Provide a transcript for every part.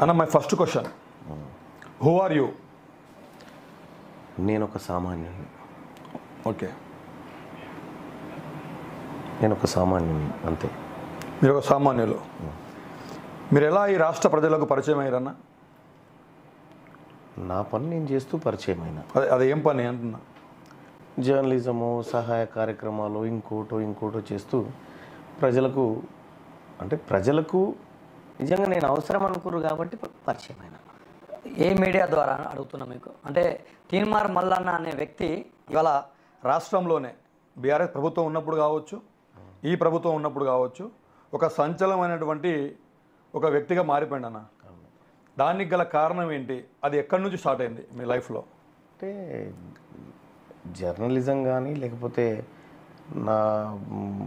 అన్న my first question, who are you? నేను ఒక సామాన్యుని. ఓకే, నేను ఒక సామాన్యుని అంతే. మీరు ఒక సామాన్యులు. మీరు ఎలా ఈ రాష్ట్ర ప్రజలకు పరిచయం అయ్యారన్న? నా పని నేను చేస్తూ పరిచయమైన అది ఏం పని అంటున్నా? జర్నలిజము, సహాయ కార్యక్రమాలు, ఇంకోటో చేస్తూ ప్రజలకు నిజంగా నేను అవసరం అనుకున్నారు కాబట్టి పరిచయమైన. ఏ మీడియా ద్వారా అడుగుతున్నా మీకు అంటే తీన్మార్ మల్లన్న అనే వ్యక్తి ఇవాళ రాష్ట్రంలోనే బీఆర్ఎస్ ప్రభుత్వం ఉన్నప్పుడు కావచ్చు, ఈ ప్రభుత్వం ఉన్నప్పుడు కావచ్చు, ఒక సంచలనమైనటువంటి ఒక వ్యక్తిగా మారిపోయింది అన్న. దానికి గల కారణం ఏంటి? అది ఎక్కడి నుంచి స్టార్ట్ అయింది మీ లైఫ్లో? అంటే జర్నలిజం కానీ లేకపోతే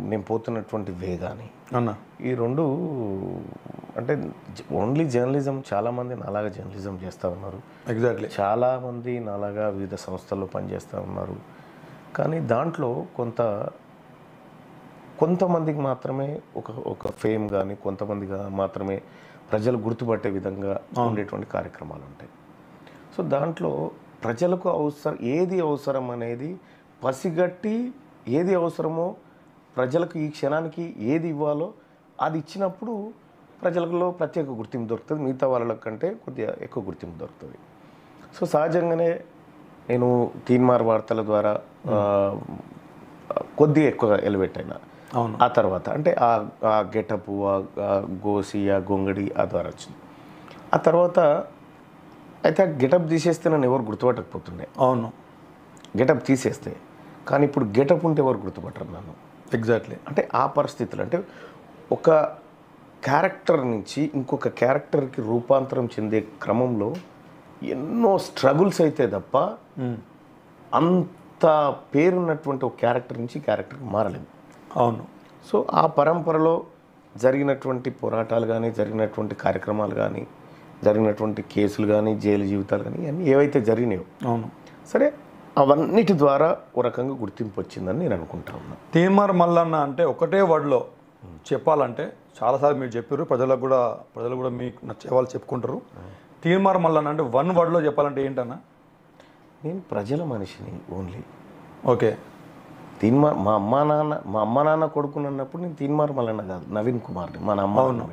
నేను పోతున్నటువంటి వే కానీ అన్న, ఈ రెండు అంటే ఓన్లీ జర్నలిజం, చాలామంది నాలాగా జర్నలిజం చేస్తూ ఉన్నారు. ఎగ్జాక్ట్లీ, చాలామంది నాలాగా వివిధ సంస్థల్లో పనిచేస్తూ ఉన్నారు. కానీ దాంట్లో కొంతమందికి మాత్రమే ఒక ఫేమ్ కానీ, కొంతమందికి మాత్రమే ప్రజలు గుర్తుపట్టే విధంగా ఉండేటువంటి కార్యక్రమాలు ఉంటాయి. సో దాంట్లో ప్రజలకు ఏది అవసరం అనేది పసిగట్టి, ఏది అవసరమో ప్రజలకు ఈ క్షణానికి ఏది ఇవ్వాలో అది ఇచ్చినప్పుడు ప్రజలలో ప్రత్యేక గుర్తింపు దొరుకుతుంది, మిగతా వాళ్ళ కంటే కొద్దిగా ఎక్కువ గుర్తింపు దొరుకుతుంది. సో సహజంగానే నేను తీన్మార్ వార్తల ద్వారా కొద్దిగా ఎక్కువ ఎలివేట్ అయినా. అవును. ఆ తర్వాత అంటే ఆ గెటప్, ఆ గోసి, ఆ గొంగడి ఆ ద్వారా వచ్చింది. ఆ తర్వాత అయితే ఆ గెటప్ తీసేస్తే నన్ను ఎవరు గుర్తుపట్టకపోతుండే. అవును, గెటప్ తీసేస్తే. కానీ ఇప్పుడు గెటప్ ఉంటే ఎవరు గుర్తుపట్టరు నన్ను. ఎగ్జాక్ట్లీ. అంటే ఆ పరిస్థితులు, అంటే ఒక క్యారెక్టర్ నుంచి ఇంకొక క్యారెక్టర్కి రూపాంతరం చెందే క్రమంలో ఎన్నో స్ట్రగుల్స్ అయితే తప్ప అంత పేరున్నటువంటి ఒక క్యారెక్టర్ నుంచి క్యారెక్టర్కి మారలేదు. అవును. సో ఆ పరంపరలో జరిగినటువంటి పోరాటాలు కానీ, జరిగినటువంటి కార్యక్రమాలు కానీ, జరిగినటువంటి కేసులు కానీ, జైలు జీవితాలు కానీ, ఇవన్నీ ఏవైతే జరిగినాయో, అవును, సరే అవన్నిటి ద్వారా ఒక రకంగా గుర్తింపు వచ్చిందని నేను అనుకుంటా ఉన్నా. తీన్మార్ మల్లన్న అంటే ఒకటే వర్డ్లో చెప్పాలంటే చాలాసార్లు మీరు చెప్పారు, ప్రజలు కూడా మీకు నచ్చే వాళ్ళు చెప్పుకుంటారు. తీన్మార్ మల్లన్న అంటే వన్ వర్డ్లో చెప్పాలంటే ఏంటన్నా? నేను ప్రజల మనిషిని ఓన్లీ. ఓకే. తీన్మార్ మా అమ్మ నాన్న కొడుకున్నప్పుడు నేను తీన్మార్ మల్లన్న కాదు, నవీన్ కుమార్ని మన అమ్మ.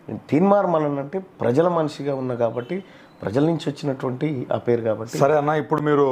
నేను తీన్మార్ మల్లన్న అంటే ప్రజల మనిషిగా ఉన్నా కాబట్టి, ప్రజల నుంచి వచ్చినటువంటి ఆ పేరు కాబట్టి. సరే అన్న, ఇప్పుడు మీరు